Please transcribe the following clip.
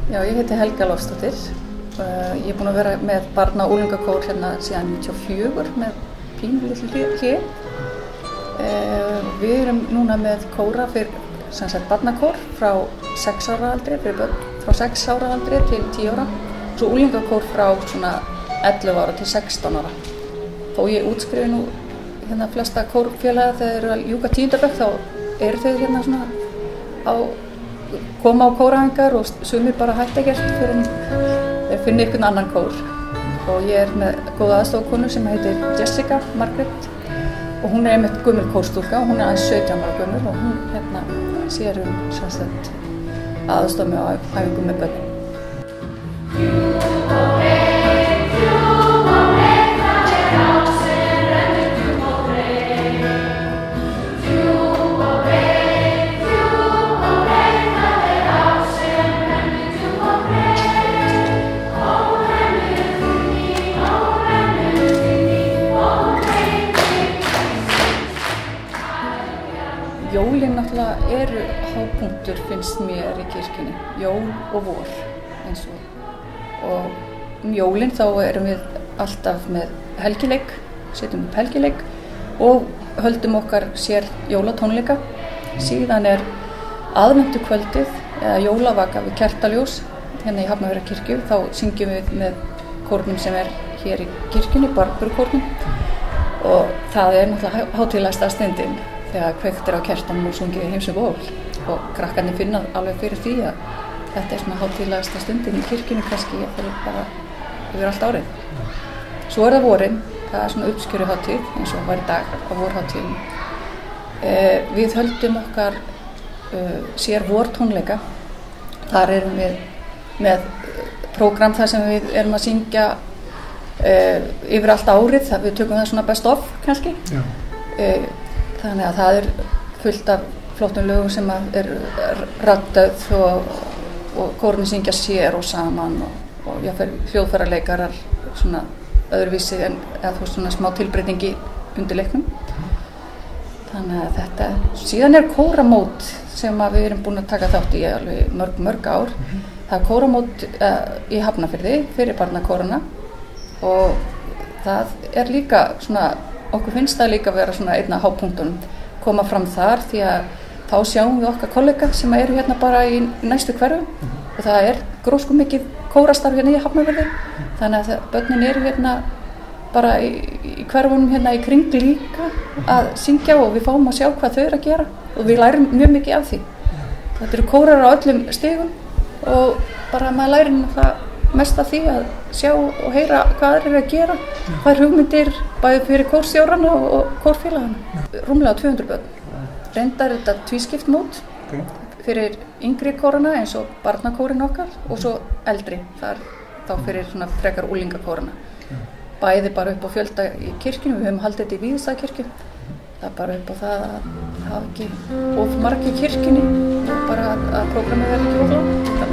Já, ég heiti Helga Lofsdóttir. Ég búin að vera með barna- og unglingakór hérna síðan 1994 með pínulitlu hléi. Við erum núna með kóra fyrir barnakór frá 6 ára aldri, fyrir börn frá 6 ára aldri til 10 ára. Svo unglingakór frá svona 11 ára til 16 ára. Þó ég útskrifi nú hérna flesta kórfélaga þegar þeir eru að ljúka 10. bekk, þá eru þau hérna svona koma á kóraæfingar og sumir bara hætta ekkert fyrir þeir finna einhvern annan kór. Og ég er með góða aðstofakonu sem heitir Jessica Margrét og hún er einmitt gömul kórstúlka og hún er aðeins 17 ára gömul og hún hérna sér aðstoð mig á æfingum með börnum. Jólin náttúrulega eru hápunktur finnst mér í kirkjunni, jól og vor eins og jólin þá erum við alltaf með helgileik, setjum upp helgileik og höldum okkar sér jólatónleika. Síðan er aðventukvöldið eða jólavaka við kertaljós hérna í Hafnarfjarðarkirkju, þá syngjum við með kórnum sem er hér í kirkjunni, Barburkórnum og það er náttúrulega hátíðlegasta stundin. Þegar kveikt á kertanum og sungið Heims um ból og krakkarnir finna alveg fyrir því að þetta er svona hátíðlegasta stundin í kirkjunni kannski fyrir bara yfir allt árið. Svo er það vorin, það er svona uppskjöruhátíð eins og var í dag á vorhátíðum. Við höldum okkar sér vortónleika, þar erum við með prógram þar sem við erum að syngja yfir allt árið, við tökum það svona best of kannski. Þannig að það er fullt af flottum lögum sem er raddað og kórnir syngja sér og saman og hljóðfæraleikarar svona öðruvísi en eða svona smá tilbreyting í undirleiknum. Þannig að þetta, síðan er kóramót sem við erum búin að taka þátt í alveg mörg ár. Það er kóramót í Hafnarfirði fyrir barnakórana og það er líka svona okkur finnst það líka að vera svona einn af hápunktunum koma fram þar því að þá sjáum við okkar kollega sem eru hérna bara í næstu hverfum og það er grósku mikið kórastarf hérna í Hafnarfirði þannig að börnin eru hérna bara í hverfunum hérna í kring líka að syngja og við fáum að sjá hvað þau eru að gera og við lærum mjög mikið af því. Þetta eru kórar á öllum stigum og bara maður lærir það mest af því að sjá og heyra hvað þeir eru að gera, hvað er hugmyndir bæði fyrir kórstjórana og kórfélagana. Rúmlega 200 börn. Reyndar er þetta tvískipt mót fyrir yngri kórana eins og barnakórin okkar og svo eldri, þar þá fyrir svona frekar úlingakórana. Bæði bara upp á fjölda í kirkjunum, við höfum haldið þetta í Víðistaðakirkju. Það er bara upp á það að hafa ekki of margir í kirkjunni og bara að prógramið verði ekki of langt.